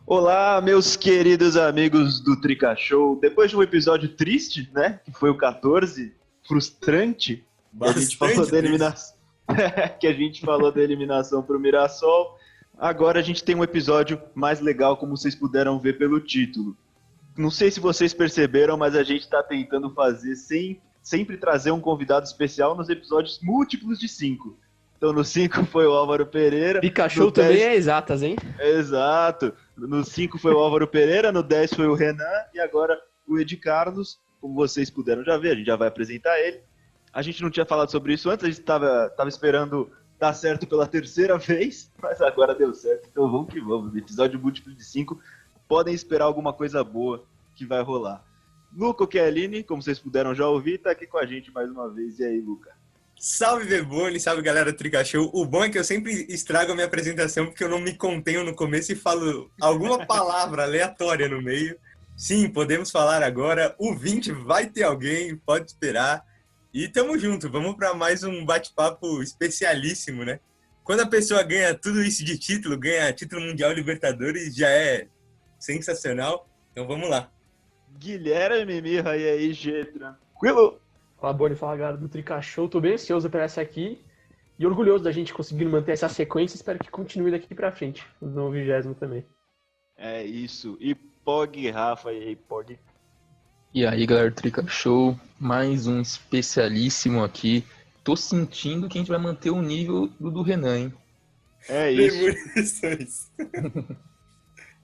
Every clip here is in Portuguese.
Olá, meus queridos amigos do Trica Show. Depois de um episódio triste, né? Que foi o 14, frustrante, que a gente falou Bastante da triste. eliminação, que a gente falou da eliminação para o Mirassol. Agora a gente tem um episódio mais legal, como vocês puderam ver pelo título. Não sei se vocês perceberam, mas a gente está tentando fazer sempre trazer um convidado especial nos episódios múltiplos de 5. Então no 5 foi o Álvaro Pereira, no Pikachu também 10 é exatas, hein? Exato. No 5 foi o Álvaro Pereira, no 10 foi o Renan e agora o Ed Carlos. Como vocês puderam já ver, a gente já vai apresentar ele. A gente não tinha falado sobre isso antes, a gente estava esperando dar certo pela terceira vez, mas agora deu certo. Então vamos que vamos. Episódio múltiplo de 5. Podem esperar alguma coisa boa que vai rolar. Luca Chiellini, como vocês puderam já ouvir, está aqui com a gente mais uma vez. E aí, Luca? Salve, Bebone, salve, galera do Trica Show. O bom é que eu sempre estrago a minha apresentação porque eu não me contenho no começo e falo alguma palavra aleatória no meio. Sim, podemos falar agora. O 20 vai ter alguém, pode esperar. E tamo junto, vamos para mais um bate-papo especialíssimo, né? Quando a pessoa ganha tudo isso de título, ganha título mundial Libertadores, já é sensacional. Então vamos lá. Guilherme Mirra, e aí, G, tranquilo? Fala, Boni, fala, galera do Trica Show. Tô bem ansioso pra essa aqui e orgulhoso da gente conseguindo manter essa sequência. Espero que continue daqui pra frente, no 20º também. É isso. E Pog, Rafa, e aí, Pog? E aí, galera do Trica Show, mais um especialíssimo aqui. Tô sentindo que a gente vai manter o nível do Renan, hein? É isso. Premonições.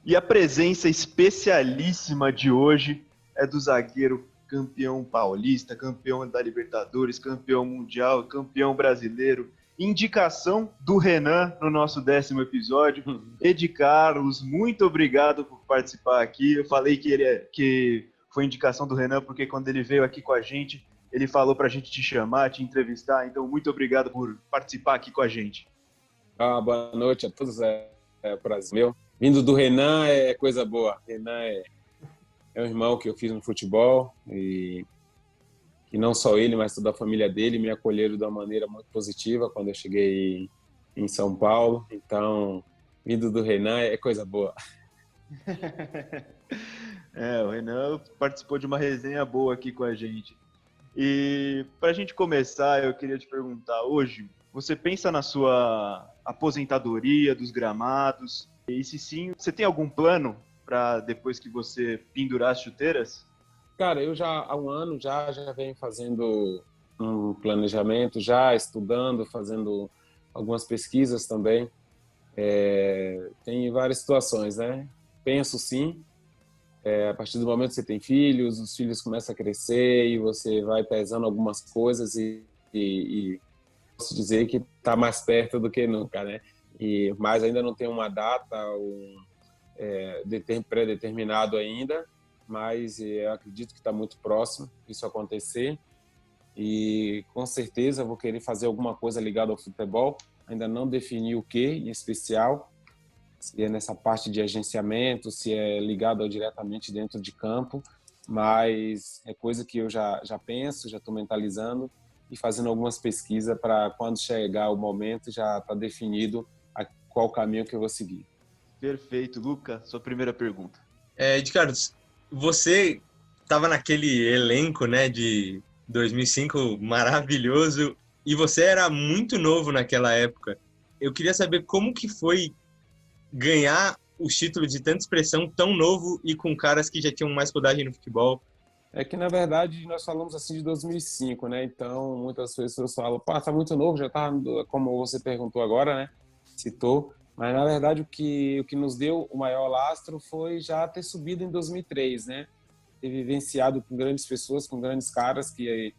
E a presença especialíssima de hoje é do zagueiro campeão paulista, campeão da Libertadores, campeão mundial, campeão brasileiro. Indicação do Renan no nosso 10º episódio. Ed Carlos, muito obrigado por participar aqui. Eu falei que foi indicação do Renan porque quando ele veio aqui com a gente, ele falou pra gente te chamar, te entrevistar. Então, muito obrigado por participar aqui com a gente. Boa noite a todos, é prazer meu. Vindo do Renan é coisa boa. Renan é um irmão que eu fiz no futebol e não só ele, mas toda a família dele me acolheram de uma maneira muito positiva quando eu cheguei em São Paulo. Então, vindo do Renan é coisa boa. O Renan participou de uma resenha boa aqui com a gente. E para a gente começar, eu queria te perguntar hoje, você pensa na sua aposentadoria dos gramados? E se sim, você tem algum plano para depois que você pendurar as chuteiras? Cara, eu já há um ano já venho fazendo um planejamento, já estudando, fazendo algumas pesquisas também. Tem várias situações, né? Penso sim. A partir do momento que você tem filhos, os filhos começam a crescer e você vai pesando algumas coisas e posso dizer que está mais perto do que nunca, né? Mas ainda não tem uma data pré-determinado ainda, mas eu acredito que está muito próximo isso acontecer e com certeza vou querer fazer alguma coisa ligada ao futebol. Ainda não defini o que em especial, se é nessa parte de agenciamento, se é ligado diretamente dentro de campo, mas é coisa que eu já penso, já estou mentalizando e fazendo algumas pesquisas para quando chegar o momento já está definido qual caminho que eu vou seguir. Perfeito. Luca, sua primeira pergunta. Ed Carlos, você estava naquele elenco, né, de 2005 maravilhoso e você era muito novo naquela época. Eu queria saber como que foi ganhar os títulos de tanta expressão tão novo e com caras que já tinham mais rodagem no futebol. É que, na verdade, nós falamos assim de 2005, né? Então, muitas pessoas falam, pá, tá muito novo, já tá, como você perguntou agora, né? Citou. Mas, na verdade, o que nos deu o maior lastro foi já ter subido em 2003, né? Ter vivenciado com grandes pessoas, com grandes caras que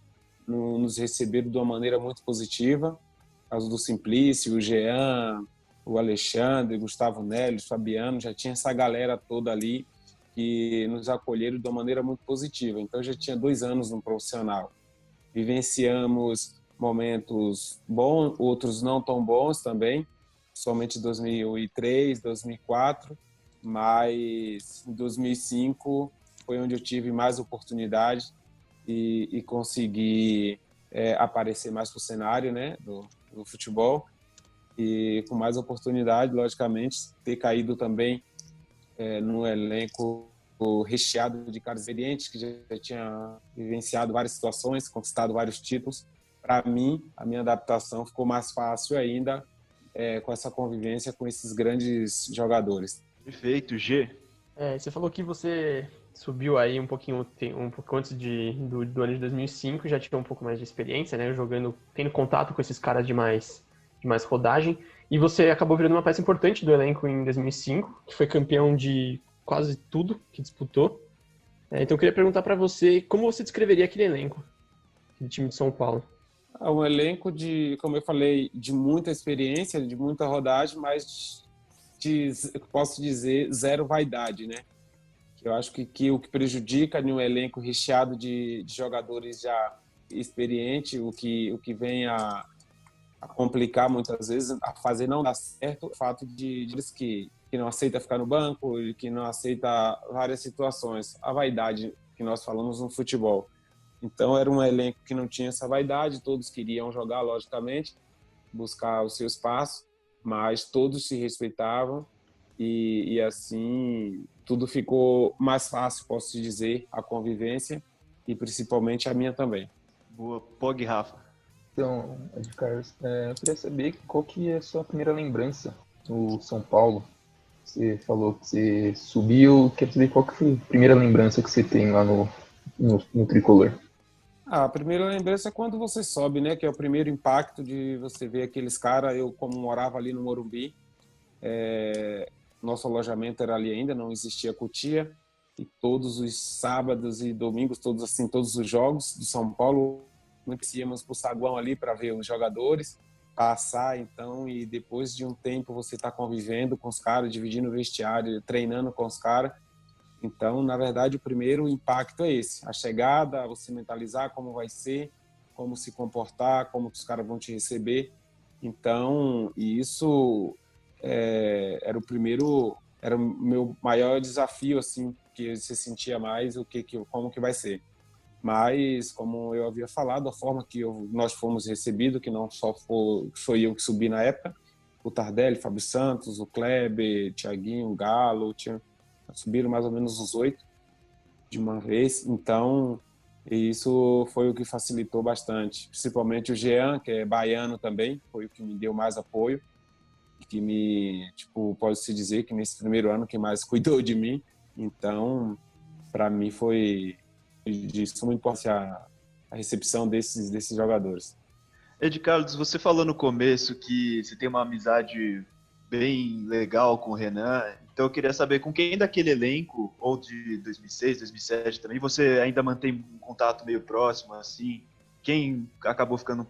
nos receberam de uma maneira muito positiva. Caso do Simplício, o Jean, o Alexandre, Gustavo Neles, Fabiano, já tinha essa galera toda ali que nos acolheram de uma maneira muito positiva. Então, eu já tinha 2 anos no profissional. Vivenciamos momentos bons, outros não tão bons também, somente 2003, 2004, mas em 2005 foi onde eu tive mais oportunidade e consegui aparecer mais para o cenário, né, do futebol e com mais oportunidade, logicamente, ter caído também num elenco recheado de caras experientes que já tinha vivenciado várias situações, conquistado vários títulos. Para mim, a minha adaptação ficou mais fácil ainda com essa convivência com esses grandes jogadores. Perfeito, G. Você falou que você subiu aí um pouco antes do ano de 2005, já tinha um pouco mais de experiência, né, tendo contato com esses caras de mais rodagem, e você acabou virando uma peça importante do elenco em 2005, que foi campeão de quase tudo que disputou. Então eu queria perguntar para você, como você descreveria aquele elenco, aquele time de São Paulo? Um elenco como eu falei, de muita experiência, de muita rodagem, mas posso dizer, zero vaidade, né? Eu acho que o que prejudica em um elenco recheado de jogadores já experientes, o que vem a complicar muitas vezes, a fazer não dar certo, o fato de eles que não aceita ficar no banco, que não aceita várias situações, a vaidade que nós falamos no futebol. Então era um elenco que não tinha essa vaidade, todos queriam jogar, logicamente, buscar o seu espaço, mas todos se respeitavam e assim tudo ficou mais fácil, posso te dizer, a convivência e principalmente a minha também. Boa, Pog Rafa. Então, Carlos, eu queria saber qual que é a sua primeira lembrança do São Paulo. Você falou que você subiu, quero saber qual que foi a primeira lembrança que você tem lá no Tricolor. A primeira lembrança é quando você sobe, né? Que é o primeiro impacto de você ver aqueles caras. Eu, como morava ali no Morumbi, nosso alojamento era ali ainda, não existia cutia. E todos os sábados e domingos, todos os jogos do São Paulo, nós íamos para o saguão ali para ver os jogadores passar, então, e depois de um tempo você está convivendo com os caras, dividindo o vestiário, treinando com os caras. Então, na verdade, o primeiro impacto é esse. A chegada, você mentalizar como vai ser, como se comportar, como que os caras vão te receber. Então, e isso era o meu maior desafio, assim, que você sentia mais como que vai ser. Mas, como eu havia falado, a forma que nós fomos recebidos, que não só foi eu que subi na época, o Tardelli, Fábio Santos, o Kleber, Thiaguinho, o Galo, subiram mais ou menos os 8 de uma vez. Então, isso foi o que facilitou bastante. Principalmente o Jean, que é baiano também, foi o que me deu mais apoio, que pode-se dizer que nesse primeiro ano que mais cuidou de mim. Então, para mim foi de suma importância a recepção desses jogadores. Ed Carlos, você falou no começo que você tem uma amizade bem legal com o Renan, então eu queria saber com quem daquele elenco, ou de 2006, 2007 também, você ainda mantém um contato meio próximo, assim? Quem acabou ficando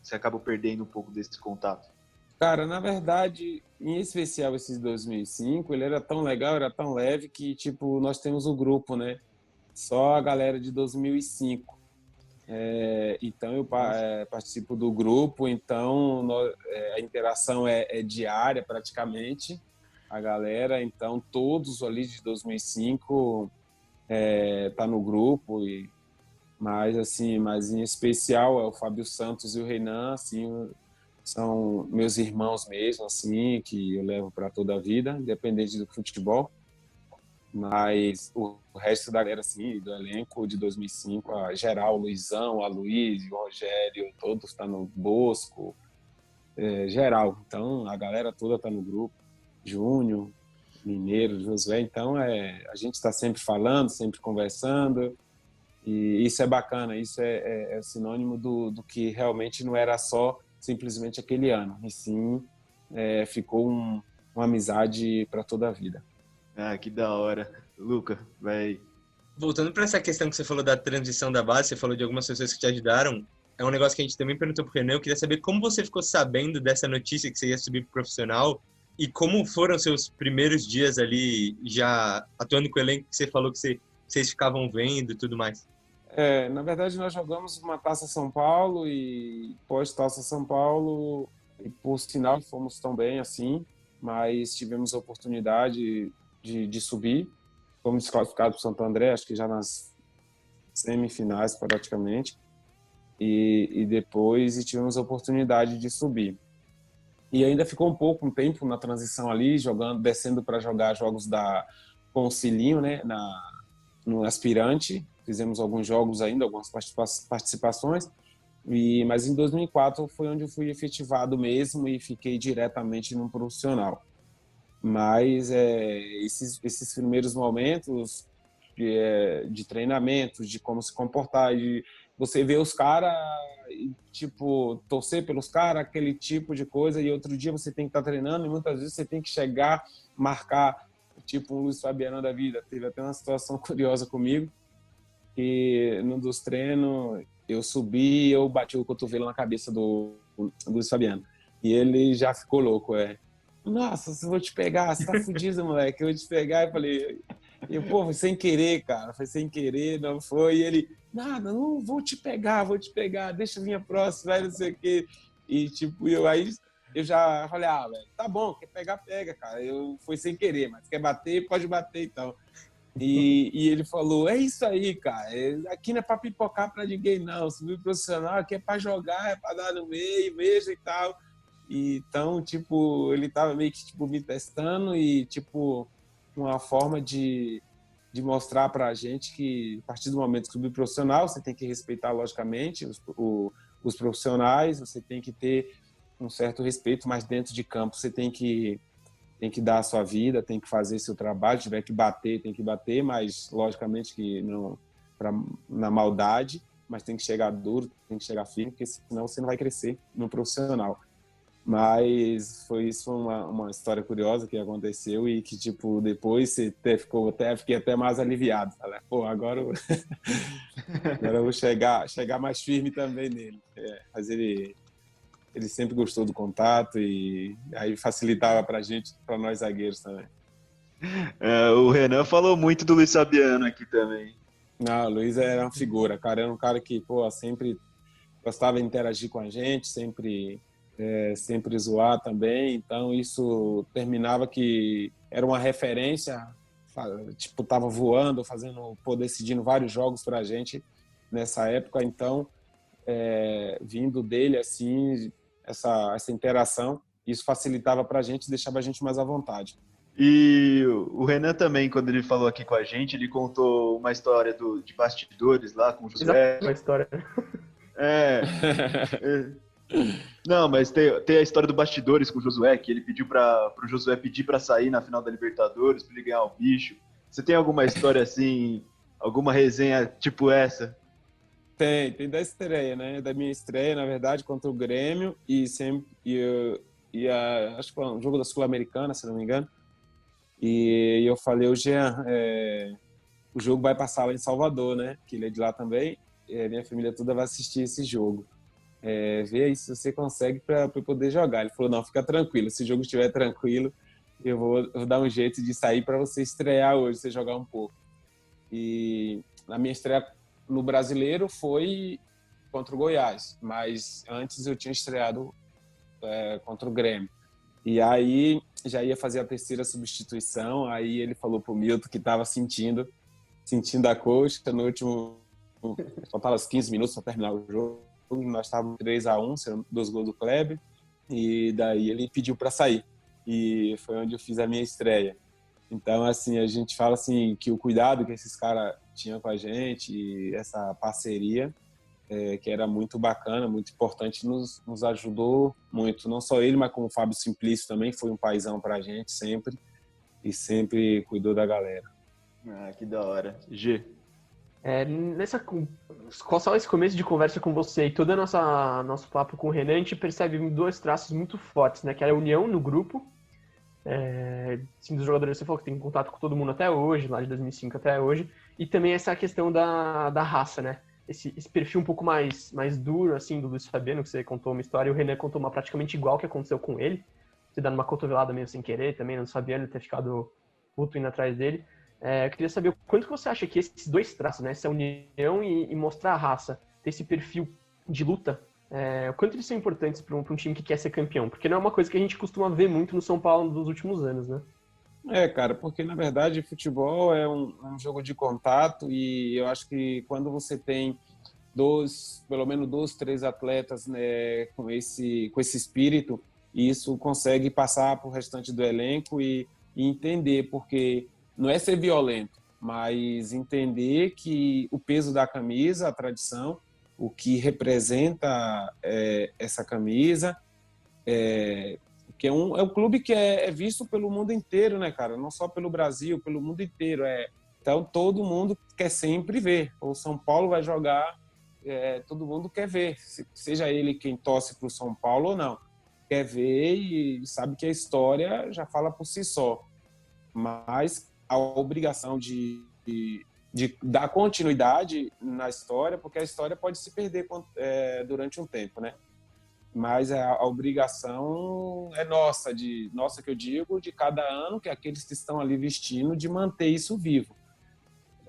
você acabou perdendo um pouco desse contato? Cara, na verdade, em especial esses 2005, ele era tão legal, era tão leve que, nós temos o grupo, né? Só a galera de 2005. Então, eu participo do grupo, então a interação é diária praticamente, a galera. Então, todos ali de 2005 tá no grupo, mas em especial é o Fábio Santos e o Renan, assim, são meus irmãos mesmo, assim, que eu levo para toda a vida, independente do futebol. Mas o resto da galera, assim, do elenco de 2005, a geral, o Luizão, a Luiz, o Rogério, todos estão no Bosco, geral. Então, a galera toda está no grupo. Júnior, Mineiro, Josué. Então, a gente está sempre falando, sempre conversando. E isso é bacana, isso é sinônimo do que realmente não era só simplesmente aquele ano. E sim, ficou uma amizade para toda a vida. Ah, que da hora. Luca, vai. Voltando para essa questão que você falou da transição da base, você falou de algumas pessoas que te ajudaram, é um negócio que a gente também perguntou pro Renan. Eu queria saber como você ficou sabendo dessa notícia que você ia subir pro profissional e como foram seus primeiros dias ali já atuando com o elenco que você falou que vocês ficavam vendo e tudo mais. Na verdade, nós jogamos uma Taça São Paulo e pós-Taça São Paulo, e por sinal, fomos tão bem assim, mas tivemos a oportunidade de subir. Fomos desclassificados para o Santo André, acho que já nas semifinais praticamente, e depois tivemos a oportunidade de subir. E ainda ficou um tempo na transição ali, descendo para jogar jogos com o Cilinho, né, no aspirante. Fizemos alguns jogos ainda, algumas participações. Mas em 2004 foi onde eu fui efetivado mesmo e fiquei diretamente no profissional. Mas esses primeiros momentos de treinamento, de como se comportar, de você ver os caras, tipo, torcer pelos caras, aquele tipo de coisa, e outro dia você tem que estar treinando e muitas vezes você tem que chegar, marcar, tipo um Luiz Fabiano da vida. Teve até uma situação curiosa comigo, que num dos treinos eu subi e eu bati o cotovelo na cabeça do Luiz Fabiano. E ele já ficou louco, Nossa, eu vou te pegar, você tá fudido, moleque, eu vou te pegar. Eu falei, pô, foi sem querer, cara, foi sem querer, não foi. E ele, nada, não, vou te pegar, deixa a minha próxima, não sei o quê. E, tipo, aí eu já falei, velho, tá bom, quer pegar, pega, cara. Foi sem querer, mas quer bater, pode bater, então. E ele falou, é isso aí, cara, aqui não é pra pipocar pra ninguém, não. Subir profissional aqui é pra jogar, é pra dar no meio, mesmo e tal. Então, tipo, ele tava meio que tipo, me testando e, tipo, uma forma de mostrar pra gente que, a partir do momento que subir profissional, você tem que respeitar, logicamente, os profissionais, você tem que ter um certo respeito, mas dentro de campo você tem que dar a sua vida, tem que fazer seu trabalho, se tiver que bater, tem que bater, mas, logicamente, que não na maldade, mas tem que chegar duro, tem que chegar firme, porque senão você não vai crescer no profissional. Mas foi uma história curiosa que aconteceu e que, tipo, depois você fiquei até mais aliviado. Falei, pô, agora eu vou chegar mais firme também nele. Mas ele sempre gostou do contato e aí facilitava pra gente, pra nós zagueiros também. O Renan falou muito do Luiz Fabiano aqui também. Não, o Luiz era uma figura, cara. Era um cara que, pô, sempre gostava de interagir com a gente, sempre zoar também. Então, isso terminava que era uma referência. Tipo, tava voando, decidindo vários jogos pra gente nessa época. Então, vindo dele, assim, essa interação, isso facilitava pra gente, deixava a gente mais à vontade. E o Renan também, quando ele falou aqui com a gente, ele contou uma história de bastidores lá com o Josué. Uma história. Não, mas tem a história do bastidores com o Josué, que ele pediu pro Josué pedir para sair na final da Libertadores, para ele ganhar o bicho. Você tem alguma história assim, alguma resenha tipo essa? Tem da estreia, né? Da minha estreia, na verdade, contra o Grêmio acho que foi um jogo da Sul-Americana, se não me engano. E eu falei, o Jean, o jogo vai passar lá em Salvador, né? Que ele é de lá também. Minha família toda vai assistir esse jogo. Vê aí se você consegue para poder jogar. Ele falou, não, fica tranquilo. Se o jogo estiver tranquilo, eu vou dar um jeito de sair para você estrear hoje, você jogar um pouco. E na minha estreia no Brasileiro foi contra o Goiás, mas antes eu tinha estreado contra o Grêmio. E aí já ia fazer a terceira substituição, aí ele falou pro Milton que estava sentindo a coxa no último... Faltava os 15 minutos para terminar o jogo, nós estávamos 3-1, sendo 2 gols do Kleber, e daí ele pediu para sair. E foi onde eu fiz a minha estreia. Então, assim, a gente fala assim que o cuidado que esses caras tinham com a gente, e essa parceria, que era muito bacana, muito importante, nos ajudou muito. Não só ele, mas como o Fábio Simplício também, foi um paizão pra gente sempre, e sempre cuidou da galera. Ah, que da hora. G. Só esse começo de conversa com você e todo nosso papo com o Renan, a gente percebe 2 traços muito fortes, né? Que é a união no grupo. Sim, dos jogadores, você falou que tem contato com todo mundo até hoje, lá de 2005 até hoje, e também essa questão da raça, né? Esse perfil um pouco mais duro, assim, do Luiz Fabiano, que você contou uma história, e o Renan contou uma praticamente igual que aconteceu com ele, você dando uma cotovelada meio sem querer também, no Fabiano ter ficado puto indo atrás dele. Eu queria saber o quanto que você acha que esses 2 traços, né? Essa união e mostrar a raça, ter esse perfil de luta, o quanto eles são importantes para um time que quer ser campeão? Porque não é uma coisa que a gente costuma ver muito no São Paulo nos últimos anos, né? Cara, porque na verdade futebol é um jogo de contato e eu acho que quando você tem pelo menos 2, 3 atletas, né, com esse espírito, isso consegue passar para o restante do elenco e entender, porque não é ser violento, mas entender que o peso da camisa, a tradição, o que representa essa camisa, que é um clube que é visto pelo mundo inteiro, né, cara? Não só pelo Brasil, pelo mundo inteiro. Então, todo mundo quer sempre ver. O São Paulo vai jogar, todo mundo quer ver, seja ele quem torce para o São Paulo ou não. Quer ver e sabe que a história já fala por si só. Mas a obrigação de dar continuidade na história, porque a história pode se perder durante um tempo, né? Mas a obrigação é nossa que eu digo, de cada ano, que é aqueles que estão ali vestindo, de manter isso vivo.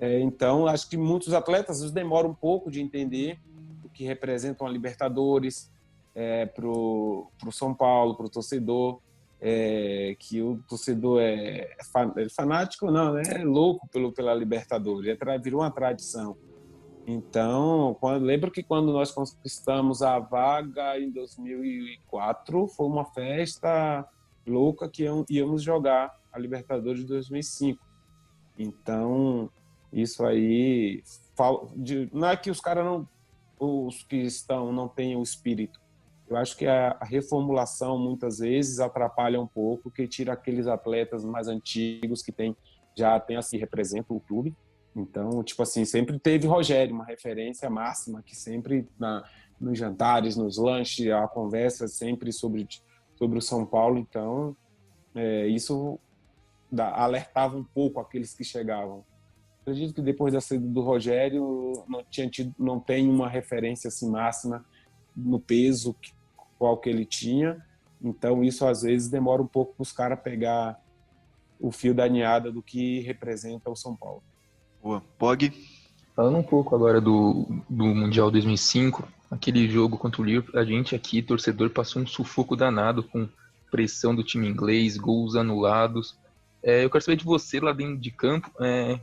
Então, acho que muitos atletas demoram um pouco de entender o que representam a Libertadores para o São Paulo, para o torcedor, que o torcedor é fanático, não, né? É louco pela Libertadores, virou uma tradição. Então, lembro que quando nós conquistamos a vaga em 2004, foi uma festa louca que íamos jogar a Libertadores de 2005. Então, isso aí, não é que os caras os que estão não tenham o espírito. Eu acho que a reformulação muitas vezes atrapalha um pouco, que tira aqueles atletas mais antigos que já tem assim, representam o clube. Então, tipo assim, sempre teve Rogério, uma referência máxima, que sempre nos jantares, nos lanches, a conversa sempre sobre o São Paulo. Então, isso alertava um pouco aqueles que chegavam. Acredito que depois da saída do Rogério não tem uma referência assim máxima no peso qual que ele tinha. Então, isso às vezes demora um pouco para os caras pegar o fio da meada do que representa o São Paulo. Boa. Pog? Falando um pouco agora do Mundial 2005, aquele jogo contra o Liverpool, a gente aqui, torcedor, passou um sufoco danado com pressão do time inglês, gols anulados. Eu quero saber de você lá dentro de campo,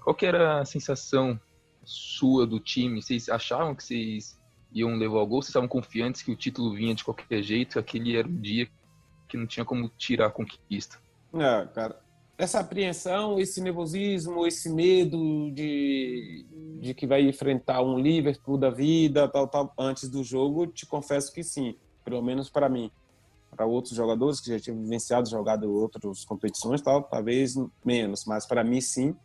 qual que era a sensação sua do time? Vocês achavam que vocês iam levar o gol? Vocês estavam confiantes que o título vinha de qualquer jeito? Aquele era um dia que não tinha como tirar a conquista. Cara, essa apreensão, esse nervosismo, esse medo de que vai enfrentar um Liverpool da vida, tal, antes do jogo, te confesso que sim, pelo menos para mim. Para outros jogadores que já tinham jogado em outras competições, talvez menos, mas para mim sim.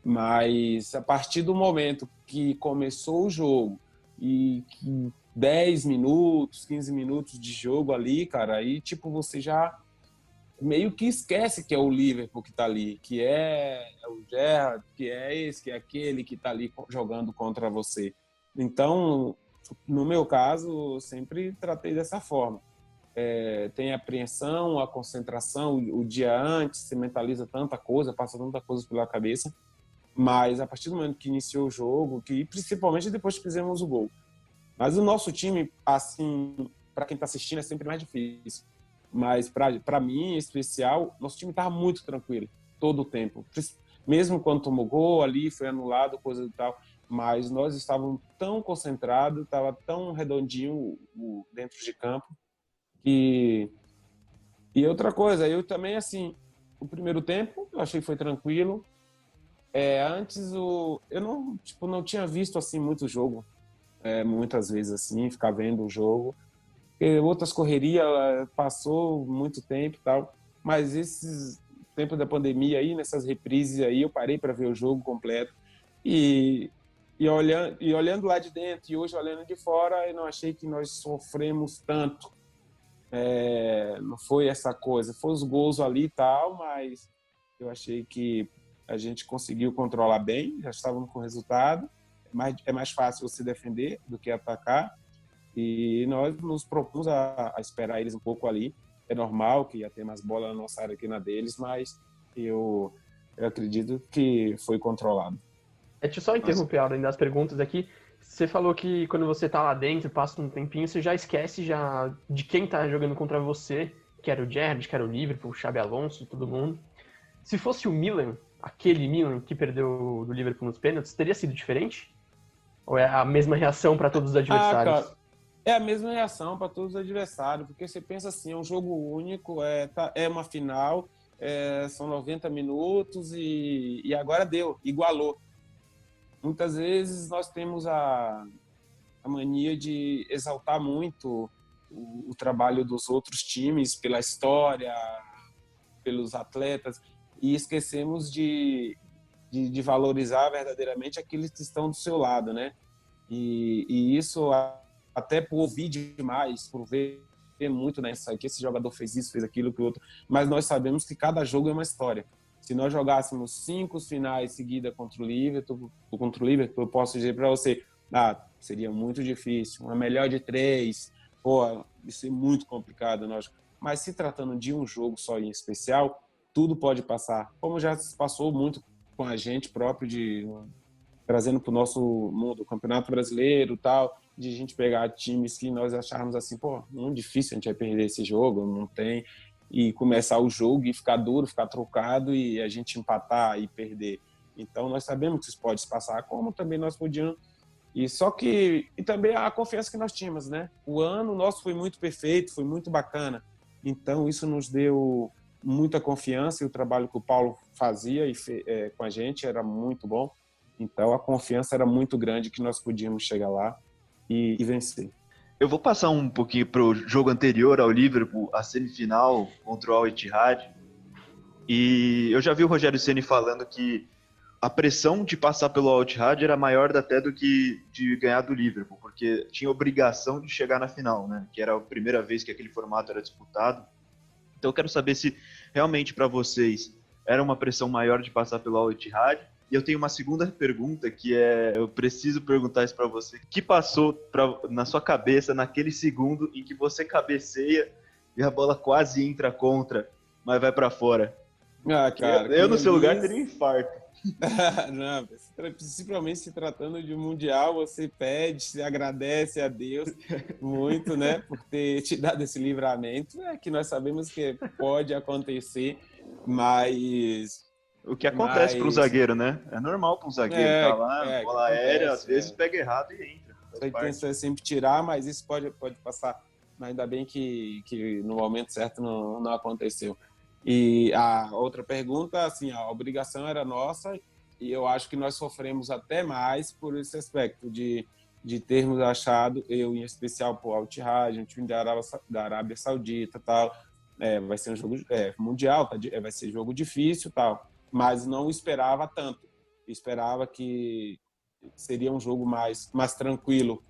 Mas a partir do momento que começou o jogo e que 10 minutos, 15 minutos de jogo ali, cara, aí tipo você já meio que esquece que é o Liverpool que tá ali, que é o Gerrard, que é esse, que é aquele que tá ali jogando contra você. Então, no meu caso, eu sempre tratei dessa forma. Tem a apreensão, a concentração, o dia antes, você mentaliza tanta coisa, passa tanta coisa pela cabeça, mas a partir do momento que iniciou o jogo, que principalmente depois que fizemos o gol. Mas o nosso time, assim, para quem está assistindo, é sempre mais difícil. Mas para mim, em especial, nosso time estava muito tranquilo, todo o tempo. Mesmo quando tomou gol ali, foi anulado, coisa e tal, mas nós estávamos tão concentrados, estava tão redondinho dentro de campo, e outra coisa, eu também, assim, o primeiro tempo, eu achei que foi tranquilo. Antes, eu não tinha visto, assim, muito jogo, muitas vezes, assim, ficar vendo o jogo. Outras correrias, passou muito tempo e tal, mas esses tempos da pandemia aí, nessas reprises aí, eu parei para ver o jogo completo e olhando lá de dentro e hoje olhando de fora, eu não achei que nós sofremos tanto. Não foi essa coisa, foi os gols ali e tal, mas eu achei que a gente conseguiu controlar bem, já estávamos com o resultado. É mais fácil você defender do que atacar, e nós nos propomos a esperar eles um pouco ali. É normal que ia ter mais bola na nossa área que na deles, mas eu acredito que foi controlado. Deixa eu só interromper a ordem das perguntas aqui. Você falou que quando você tá lá dentro, passa um tempinho, você já esquece de quem tá jogando contra você, que era o Gerrard, que era o Liverpool, o Xabi Alonso, todo mundo. Se fosse o Milan, aquele Milan que perdeu do Liverpool nos pênaltis, teria sido diferente? Ou é a mesma reação para todos os adversários? Cara, é a mesma reação para todos os adversários, porque você pensa assim, é um jogo único, é uma final, são 90 minutos e agora deu, igualou. Muitas vezes nós temos a mania de exaltar muito o trabalho dos outros times pela história, pelos atletas, e esquecemos de valorizar verdadeiramente aqueles que estão do seu lado, né? E isso, até por ouvir demais, por ver muito nessa, que esse jogador fez isso, fez aquilo, que o outro, mas nós sabemos que cada jogo é uma história. Se nós jogássemos 5 finais seguidas contra o Liverpool, eu posso dizer para você, seria muito difícil, uma melhor de 3, isso é muito complicado, lógico. Mas se tratando de um jogo só em especial, tudo pode passar, como já se passou muito com a gente próprio, trazendo para o nosso mundo, o Campeonato Brasileiro, tal, de a gente pegar times que nós acharmos assim, muito difícil, a gente vai perder esse jogo, não tem, e começar o jogo e ficar duro, ficar trocado e a gente empatar e perder. Então nós sabemos que isso pode se passar, como também nós podíamos. E também a confiança que nós tínhamos, né? O ano nosso foi muito perfeito, foi muito bacana. Então isso nos deu muita confiança, e o trabalho que o Paulo fazia com a gente era muito bom. Então a confiança era muito grande que nós podíamos chegar lá e vencer. Eu vou passar um pouquinho para o jogo anterior ao Liverpool, a semifinal contra o Al-Ittihad. E eu já vi o Rogério Ceni falando que a pressão de passar pelo Al-Ittihad era maior até do que de ganhar do Liverpool, porque tinha obrigação de chegar na final, né? Que era a primeira vez que aquele formato era disputado. Então eu quero saber se realmente para vocês era uma pressão maior de passar pelo Al-Ittihad. E eu tenho uma segunda pergunta, que eu preciso perguntar isso para você. O que passou na sua cabeça naquele segundo em que você cabeceia e a bola quase entra contra, mas vai para fora? Cara, eu no seu lugar teria um infarto. Não, principalmente se tratando de um Mundial, você pede, se agradece a Deus muito, né, por ter te dado esse livramento, que nós sabemos que pode acontecer, mas... O que acontece para um zagueiro, né? É normal para um zagueiro estar lá, bola aérea, às vezes pega errado e entra. A intenção é sempre tirar, mas isso pode passar. Mas ainda bem que no momento certo não aconteceu. E a outra pergunta, assim, a obrigação era nossa, e eu acho que nós sofremos até mais por esse aspecto de termos achado, eu em especial por Al-Ittihad, um time da Arábia Saudita, tal, vai ser um jogo mundial, vai ser jogo difícil, tal. Mas não esperava tanto. Esperava que seria um jogo mais tranquilo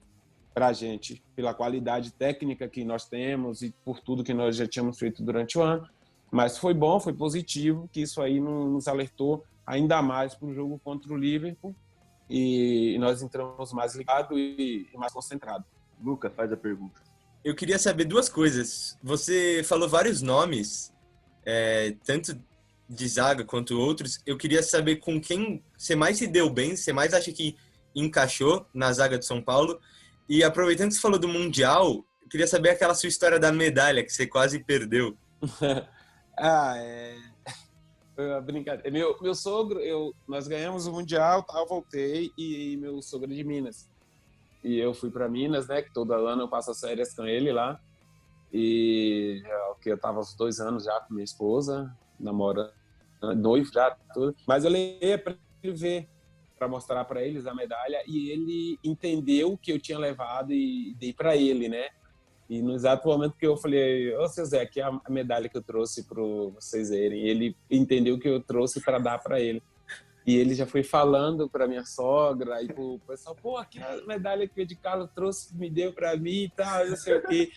para a gente, pela qualidade técnica que nós temos e por tudo que nós já tínhamos feito durante o ano. Mas foi bom, foi positivo, que isso aí nos alertou ainda mais para o jogo contra o Liverpool, e nós entramos mais ligados e mais concentrados. Luca, faz a pergunta. Eu queria saber 2 coisas. Você falou vários nomes, tanto de zaga quanto outros. Eu queria saber com quem você mais se deu bem, você mais acha que encaixou na zaga de São Paulo. E aproveitando que você falou do Mundial, eu queria saber aquela sua história da medalha que você quase perdeu. Foi uma brincadeira. Meu sogro, nós ganhamos o Mundial, eu voltei, e meu sogro é de Minas. E eu fui para Minas, né, que todo ano eu passo as férias com ele lá. E eu estava há uns 2 anos já com minha esposa, noivo já, tudo. Mas eu levei para ele ver, para mostrar para eles a medalha, e ele entendeu que eu tinha levado e dei para ele, né? E no exato momento que eu falei, seu Zé, aqui é a medalha que eu trouxe para vocês verem. Ele entendeu que eu trouxe para dar para ele. E ele já foi falando para minha sogra, e o pessoal, aqui é a medalha que o Ed Carlos trouxe, me deu para mim e tal, não sei o quê.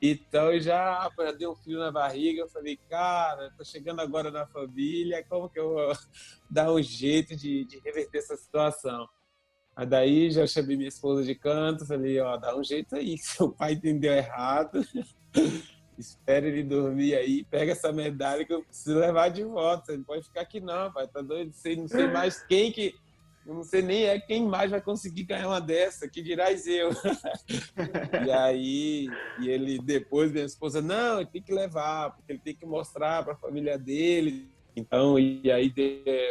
Então eu já dei um frio na barriga, eu falei, cara, tô chegando agora na família, como que eu vou dar um jeito de reverter essa situação? Aí daí já chamei minha esposa de canto, falei, dá um jeito aí, seu pai entendeu errado, espera ele dormir aí, pega essa medalha que eu preciso levar de volta, você não pode ficar aqui não, pai, tá doido? Não sei mais eu não sei nem quem mais vai conseguir ganhar uma dessa, que dirás eu. E aí, ele depois, minha esposa, não, ele tem que levar, porque ele tem que mostrar para a família dele. Então, e aí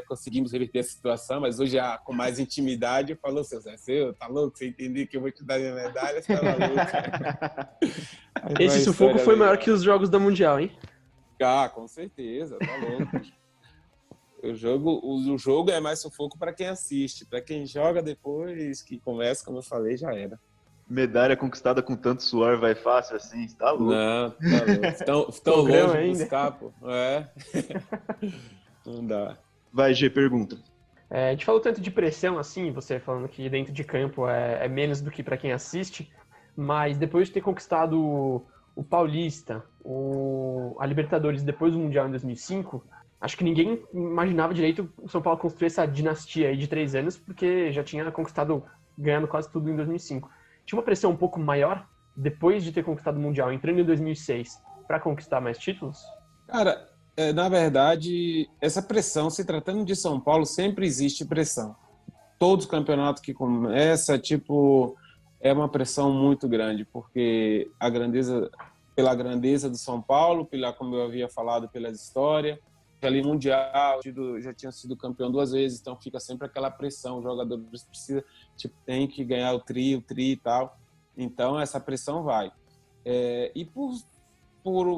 conseguimos reverter a situação, mas hoje com mais intimidade, falou, seu Zé, tá louco? Você entendeu que eu vou te dar minha medalha? Você tá maluco? Esse sufoco foi maior que os jogos da Mundial, hein? Ah, com certeza, tá louco. O jogo é mais sufoco para quem assiste. Para quem joga depois que começa, como eu falei, já era. Medalha conquistada com tanto suor vai fácil assim, está louco. Não, tá louco. Tão Sogrão longe ainda. buscar, pô. É. Não dá. Vai, G, pergunta. A gente falou tanto de pressão, assim, você falando que dentro de campo é menos do que para quem assiste, mas depois de ter conquistado o Paulista, a Libertadores, depois do Mundial em 2005, acho que ninguém imaginava direito o São Paulo construir essa dinastia aí de 3 anos, porque já tinha conquistado, ganhando quase tudo em 2005. Tinha uma pressão um pouco maior, depois de ter conquistado o Mundial, entrando em 2006, para conquistar mais títulos? Cara, na verdade, essa pressão, se tratando de São Paulo, sempre existe pressão. Todos os campeonatos que começa, tipo, é uma pressão muito grande, porque pela grandeza do São Paulo, como eu havia falado, pela história, ali mundial, já tinha sido campeão 2 vezes, então fica sempre aquela pressão, o jogador precisa, tipo, tem que ganhar o tri e tal. Então essa pressão vai. E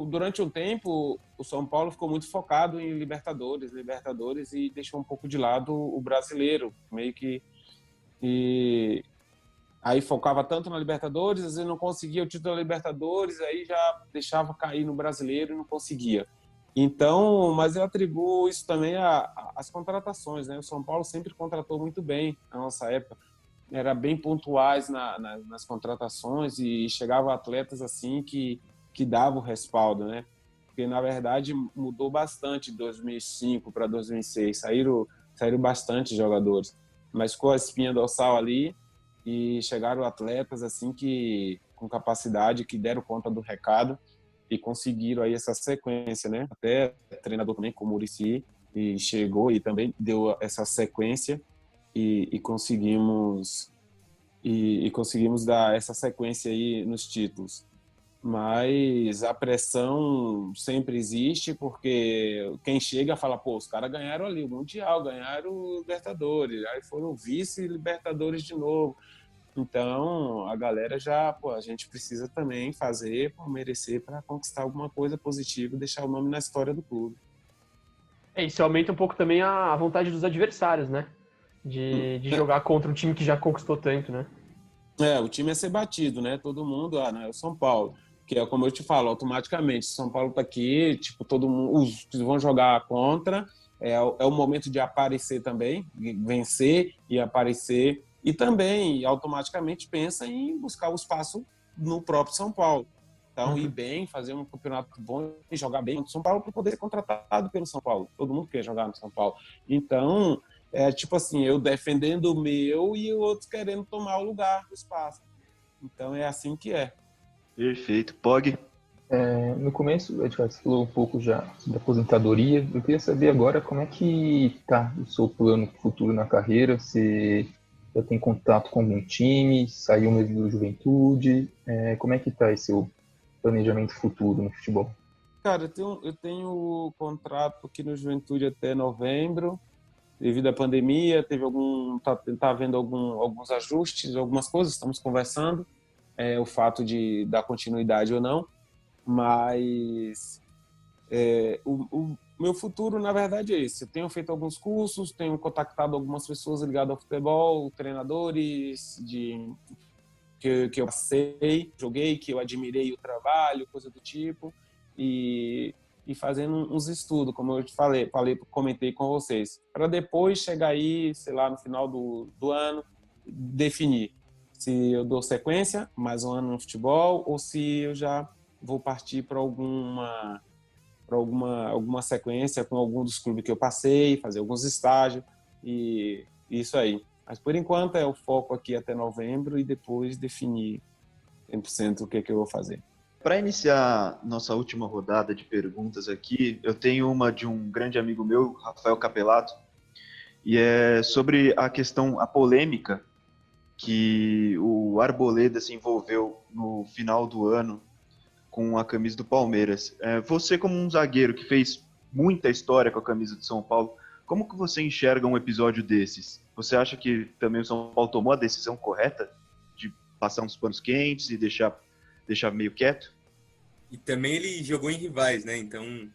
durante um tempo, o São Paulo ficou muito focado em Libertadores, e deixou um pouco de lado o brasileiro, meio que. E aí focava tanto na Libertadores, às vezes não conseguia o título da Libertadores, aí já deixava cair no brasileiro e não conseguia. Então, mas eu atribuo isso também às contratações, né? O São Paulo sempre contratou muito bem na nossa época, era bem pontuais nas contratações e chegava atletas assim que dava o respaldo, né? Porque, na verdade, mudou bastante de 2005 para 2006. Saíram bastante jogadores. Mas ficou a espinha dorsal ali e chegaram atletas assim com capacidade, que deram conta do recado e conseguiram aí essa sequência, né? Até treinador também, como o Muricy, e chegou e também deu essa sequência e conseguimos dar essa sequência aí nos títulos. Mas a pressão sempre existe, porque quem chega fala, pô, os caras ganharam ali o Mundial, ganharam o Libertadores, aí foram vice-Libertadores de novo. Então, a galera a gente precisa também fazer por merecer para conquistar alguma coisa positiva e deixar o nome na história do clube. Isso aumenta um pouco também a vontade dos adversários, né? De jogar contra um time que já conquistou tanto, né? O time é ser batido, né? Todo mundo, não, é o São Paulo. Que é como eu te falo, automaticamente, o São Paulo tá aqui, tipo, todo mundo, os que vão jogar contra, é o momento de aparecer também, vencer e aparecer, e também automaticamente pensa em buscar o espaço no próprio São Paulo. Então, ir bem, fazer um campeonato bom e jogar bem no São Paulo para poder ser contratado pelo São Paulo. Todo mundo quer jogar no São Paulo. Então, tipo assim, eu defendendo o meu e outros querendo tomar o lugar, o espaço. Então, é assim que é. Perfeito. Pog? No começo, Edgar, você falou um pouco já sobre a aposentadoria. Eu queria saber agora como é que tá o seu plano futuro na carreira. Você já tem contato com algum time? Saiu mesmo do Juventude? Como é que tá esse seu planejamento futuro no futebol? Cara, eu tenho contrato aqui no Juventude até novembro. Devido à pandemia, tá havendo alguns ajustes, algumas coisas, estamos conversando. O fato de dar continuidade ou não. Mas o meu futuro, na verdade, é esse. Eu tenho feito alguns cursos, tenho contactado algumas pessoas ligadas ao futebol, treinadores que eu passei, joguei, que eu admirei o trabalho, coisa do tipo, e fazendo uns estudos, como eu te comentei com vocês, para depois chegar aí, sei lá, no final do ano, definir se eu dou sequência, mais um ano no futebol, ou se eu já vou partir para alguma sequência com algum dos clubes que eu passei, fazer alguns estágios e isso aí. Mas por enquanto é o foco aqui até novembro e depois definir 100% o que eu vou fazer. Para iniciar nossa última rodada de perguntas aqui, eu tenho uma de um grande amigo meu, Rafael Capelato, e é sobre a polêmica que o Arboleda se envolveu no final do ano com a camisa do Palmeiras. Você, como um zagueiro que fez muita história com a camisa do São Paulo, como que você enxerga um episódio desses? Você acha que também o São Paulo tomou a decisão correta de passar uns panos quentes e deixar meio quieto? E também ele jogou em rivais, né? Então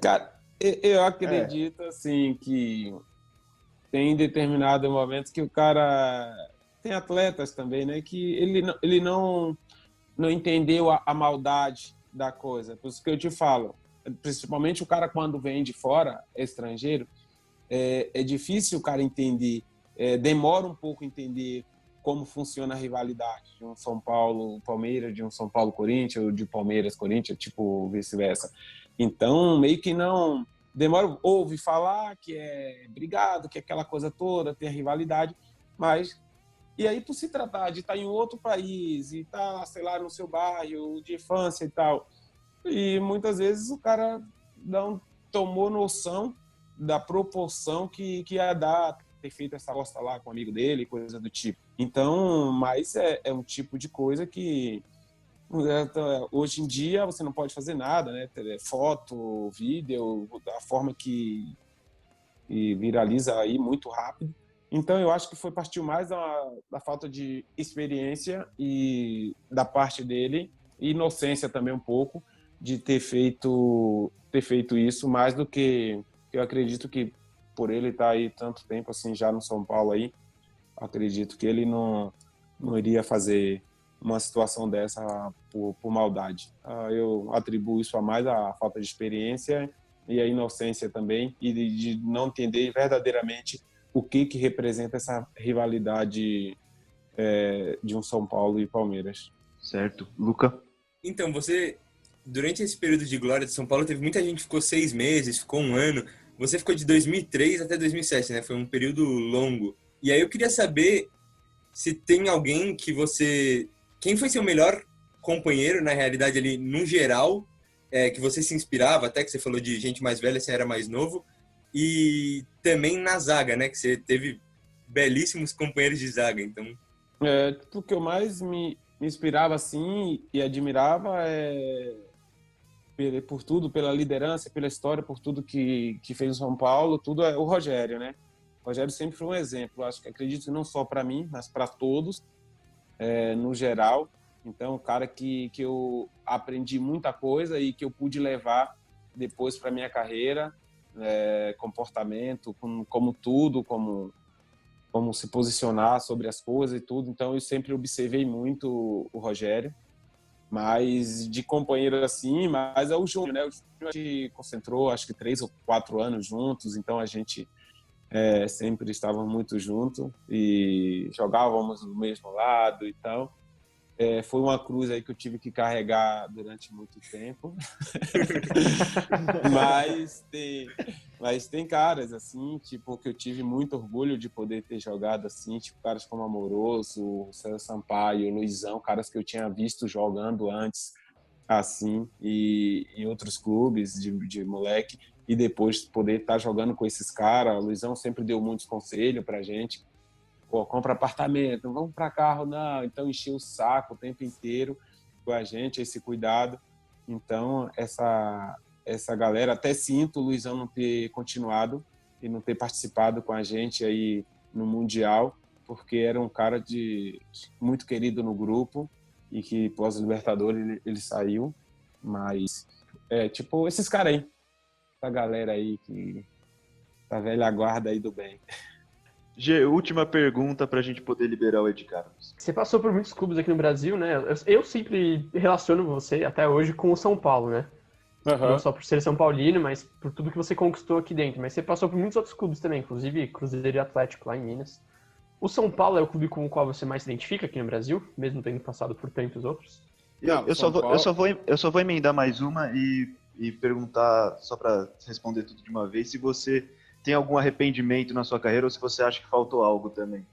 Cara, eu acredito, assim, que tem determinado momento que o cara... Tem atletas também, né? Que ele não entendeu a maldade da coisa. Por isso que eu te falo, principalmente o cara quando vem de fora, estrangeiro, é difícil o cara entender, demora um pouco entender como funciona a rivalidade de um São Paulo-Palmeiras, de um São Paulo-Corinthians, ou de Palmeiras-Corinthians, tipo vice-versa. Então, meio que não... Demora, ouve falar que é brigado, que é aquela coisa toda, tem a rivalidade, mas... E aí, por se tratar de estar em outro país e estar, sei lá, no seu bairro de infância e tal, e muitas vezes o cara não tomou noção da proporção que ia dar ter feito essa aposta lá com um amigo dele, coisa do tipo. Então, mas é um tipo de coisa que hoje em dia você não pode fazer nada, né? Foto, vídeo, da forma que viraliza aí muito rápido. Então, eu acho que partiu mais da falta de experiência e da parte dele, e inocência também um pouco, de ter feito isso, mais do que eu acredito que por ele estar aí tanto tempo assim já no São Paulo aí, acredito que ele não iria fazer uma situação dessa por maldade. Eu atribuo isso a mais a falta de experiência e a inocência também, e de não entender verdadeiramente o que representa essa rivalidade de um São Paulo e Palmeiras. Certo. Luca? Então, você, durante esse período de glória de São Paulo, teve muita gente que ficou 6 meses, ficou 1 ano. Você ficou de 2003 até 2007, né? Foi um período longo. E aí eu queria saber se tem alguém que você... Quem foi seu melhor companheiro, na realidade, ali, no geral, que você se inspirava, até que você falou de gente mais velha, você era mais novo, e também na zaga, né? Que você teve belíssimos companheiros de zaga, então... O que eu mais me inspirava, assim, e admirava por tudo, pela liderança, pela história, por tudo que fez o São Paulo, tudo é o Rogério, né? O Rogério sempre foi um exemplo, acredito não só para mim, mas para todos, no geral. Então, um cara que eu aprendi muita coisa e que eu pude levar depois para minha carreira, comportamento, como tudo, como se posicionar sobre as coisas e tudo. Então, eu sempre observei muito o Rogério, mas de companheiro assim, mas é o Júnior, né? O Júnior a gente concentrou, acho que 3 ou 4 anos juntos, então a gente sempre estava muito junto e jogávamos do mesmo lado e tal. Foi uma cruz aí que eu tive que carregar durante muito tempo. mas tem caras assim, tipo, que eu tive muito orgulho de poder ter jogado assim, tipo caras como Amoroso, o César Sampaio, o Luizão, caras que eu tinha visto jogando antes assim, e em outros clubes de moleque, e depois poder estar jogando com esses caras. O Luizão sempre deu muitos conselhos pra gente. Pô, compra apartamento, não vamos para carro, não. Então, encheu o saco o tempo inteiro com a gente, esse cuidado. Então, essa galera, até sinto o Luizão não ter continuado e não ter participado com a gente aí no Mundial, porque era um cara muito querido no grupo e que pós-Libertadores ele saiu. Mas, tipo, esses caras aí, essa galera aí que tá velha guarda aí do bem. G, última pergunta pra gente poder liberar o Ed Carlos. Você passou por muitos clubes aqui no Brasil, né? Eu sempre relaciono você, até hoje, com o São Paulo, né? Uhum. Não só por ser São Paulino, mas por tudo que você conquistou aqui dentro. Mas você passou por muitos outros clubes também, inclusive Cruzeiro e Atlético lá em Minas. O São Paulo é o clube com o qual você mais se identifica aqui no Brasil, mesmo tendo passado por tantos outros? Eu só vou emendar mais uma e perguntar, só pra responder tudo de uma vez, se você tem algum arrependimento na sua carreira ou se você acha que faltou algo também.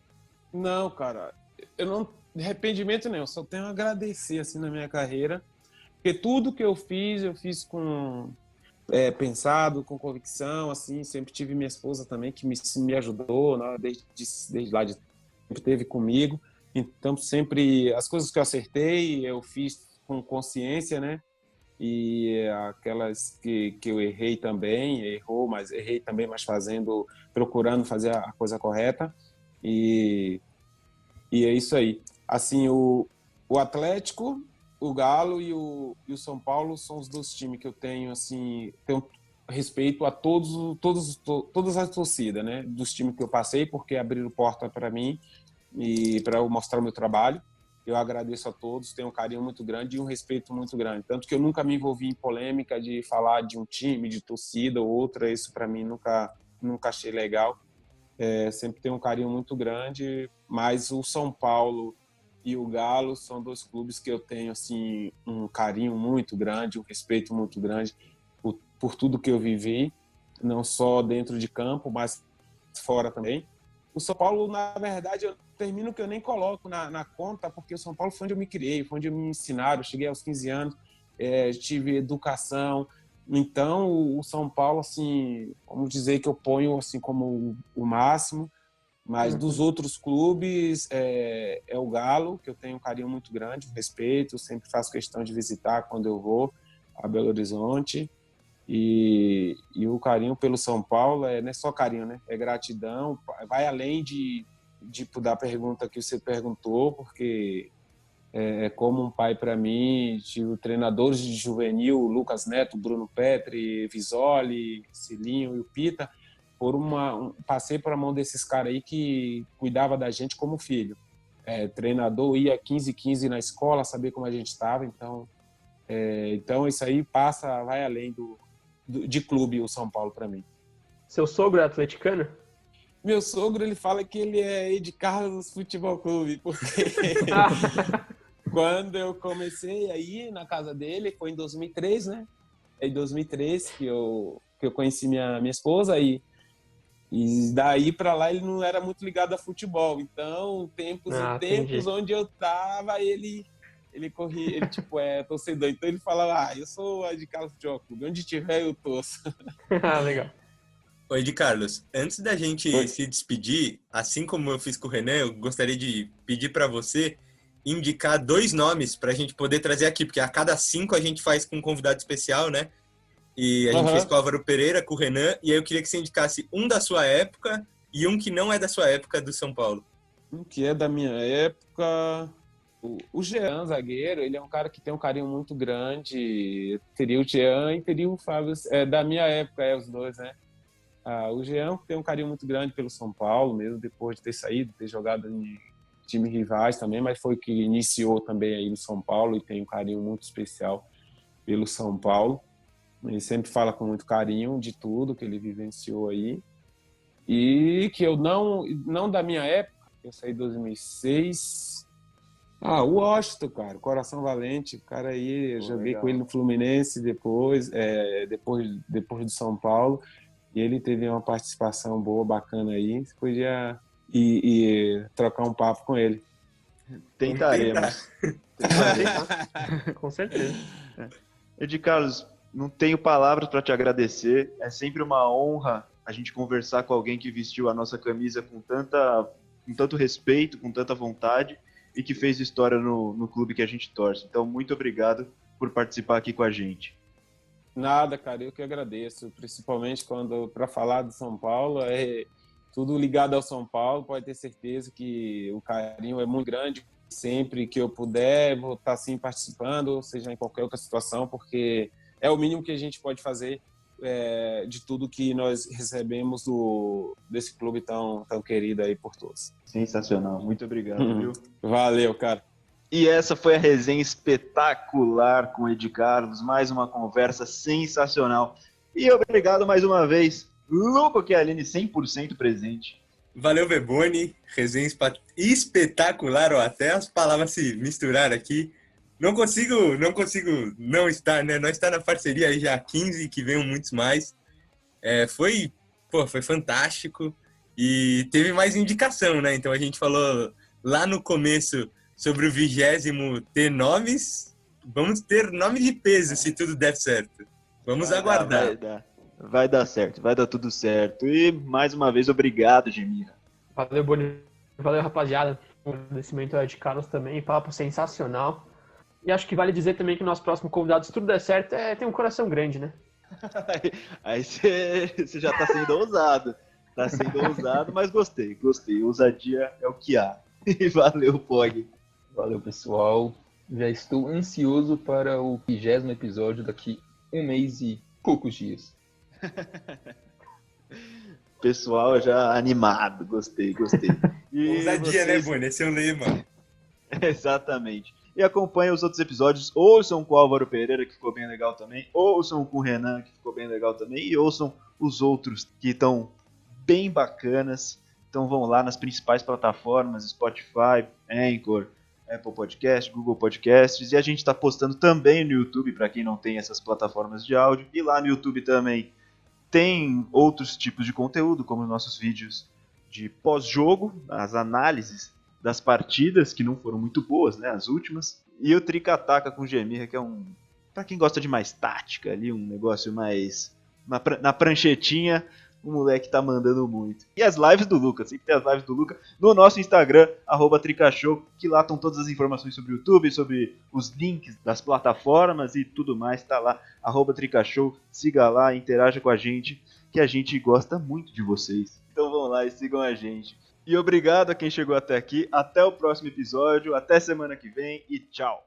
Não, cara, eu não... Arrependimento não, eu só tenho a agradecer assim na minha carreira, porque tudo que eu fiz com pensado, com convicção, assim. Sempre tive minha esposa também que me ajudou, né, desde lá sempre esteve comigo. Então sempre as coisas que eu acertei eu fiz com consciência, né? E aquelas que eu errei também, mas errei também, mas procurando fazer a coisa correta. E é isso aí. Assim, o Atlético, o Galo e o São Paulo são os dois times que eu tenho, assim, tenho respeito a todas as torcidas, né? Dos times que eu passei, porque abriram porta para mim e para eu mostrar o meu trabalho. Eu agradeço a todos, tenho um carinho muito grande e um respeito muito grande. Tanto que eu nunca me envolvi em polêmica de falar de um time, de torcida ou outra. Isso para mim nunca achei legal. Sempre tenho um carinho muito grande, mas o São Paulo e o Galo são dois clubes que eu tenho assim um carinho muito grande, um respeito muito grande por tudo que eu vivi, não só dentro de campo, mas fora também. O São Paulo, na verdade, eu termino que eu nem coloco na conta, porque o São Paulo foi onde eu me criei, foi onde me ensinaram. Eu cheguei aos 15 anos, tive educação. Então, o São Paulo, assim, vamos dizer que eu ponho assim como o máximo, mas dos outros clubes é o Galo, que eu tenho um carinho muito grande, respeito, sempre faço questão de visitar quando eu vou a Belo Horizonte. E o carinho pelo São Paulo não é só carinho, né? É gratidão, vai além da pergunta que você perguntou, porque é como um pai para mim. Tive treinadores de juvenil, Lucas Neto, Bruno Petri, Visoli, Cilinho e o Pita, passei por a mão desses caras aí que cuidava da gente como filho. Treinador ia 15 na escola, saber como a gente estava, então isso aí vai além de clube, o São Paulo, para mim. Seu sogro é atleticano? Meu sogro, ele fala que ele é de Carlos Futebol Clube, porque quando eu comecei a ir na casa dele, foi em 2003, né? É em 2003 que eu conheci minha esposa e daí para lá ele não era muito ligado a futebol. Então, tempos onde eu tava, ele corria, ele tipo torcedor. Então ele falava, eu sou de Carlos Futebol Clube, onde tiver eu torço. Legal. Oi, de Carlos, antes da gente se despedir, assim como eu fiz com o Renan, eu gostaria de pedir para você indicar 2 nomes para a gente poder trazer aqui, porque a cada 5 a gente faz com um convidado especial, né? E a gente fez com o Álvaro Pereira, com o Renan, e aí eu queria que você indicasse um da sua época e um que não é da sua época do São Paulo. Um que é da minha época... O Jean, zagueiro, ele é um cara que tem um carinho muito grande. Teria o Jean e teria o Fábio, da minha época, os dois, né? O Jean tem um carinho muito grande pelo São Paulo, mesmo depois de ter saído, ter jogado em time rivais também, mas foi que iniciou também aí no São Paulo e tem um carinho muito especial pelo São Paulo. Ele sempre fala com muito carinho de tudo que ele vivenciou aí. E que eu não da minha época, eu saí em 2006... o Washington, cara, Coração Valente, o cara aí, eu joguei legal com ele no Fluminense depois do São Paulo, e ele teve uma participação boa, bacana aí, você podia ir trocar um papo com ele. Tentaremos. Com certeza. Edi Carlos, não tenho palavras para te agradecer, é sempre uma honra a gente conversar com alguém que vestiu a nossa camisa com tanto respeito, com tanta vontade, e que fez história no clube que a gente torce. Então, muito obrigado por participar aqui com a gente. Nada, cara, eu que agradeço, principalmente para falar do São Paulo, tudo ligado ao São Paulo, pode ter certeza que o carinho é muito grande. Sempre que eu puder, vou estar assim participando, seja em qualquer outra situação, porque é o mínimo que a gente pode fazer de tudo que nós recebemos desse clube tão querido aí por todos. Sensacional, muito obrigado, viu? Valeu, cara. E essa foi a resenha espetacular com o Edi Carlos, mais uma conversa sensacional. E obrigado mais uma vez, Luco Chialini, 100% presente. Valeu, Beboni, resenha espetacular, até as palavras se misturaram aqui. Não consigo não estar, né? Nós está na parceria aí já há 15, que venham muitos mais. Foi fantástico. E teve mais indicação, né? Então a gente falou lá no começo sobre o 20º ter nomes. Vamos ter nome de peso, se tudo der certo. Vamos aguardar. Vai dar certo, vai dar tudo certo. E mais uma vez, obrigado, Gemira. Valeu, Boni. Valeu, rapaziada. Um agradecimento ao Edi Carlos também. Papo sensacional. E acho que vale dizer também que o nosso próximo convidado, se tudo der certo, tem um coração grande, né? Aí você já tá sendo ousado. Tá sendo ousado, mas gostei. Ousadia é o que há. E valeu, Pog. Valeu, pessoal. Já estou ansioso para o 20º episódio daqui 1 mês e poucos dias. Pessoal já animado, gostei. E Ousadia, né, vocês... Boni? Esse é o lema. Exatamente. E acompanha os outros episódios, ouçam com o Álvaro Pereira, que ficou bem legal também, ouçam com o Renan, que ficou bem legal também, e ouçam os outros que estão bem bacanas. Então vão lá nas principais plataformas, Spotify, Anchor, Apple Podcast, Google Podcasts, e a gente está postando também no YouTube, para quem não tem essas plataformas de áudio, e lá no YouTube também tem outros tipos de conteúdo, como nossos vídeos de pós-jogo, as análises das partidas, que não foram muito boas, né, as últimas, e o Trica-Taca com o Gemirra, que é pra quem gosta de mais tática ali, um negócio mais na pranchetinha, o moleque tá mandando muito. E as lives do Lucas, sempre tem as lives do Lucas no nosso Instagram, @tricashow, que lá estão todas as informações sobre o YouTube, sobre os links das plataformas e tudo mais, tá lá, @tricashow, siga lá, interaja com a gente, que a gente gosta muito de vocês. Então vão lá e sigam a gente. E obrigado a quem chegou até aqui. Até o próximo episódio. Até semana que vem e tchau.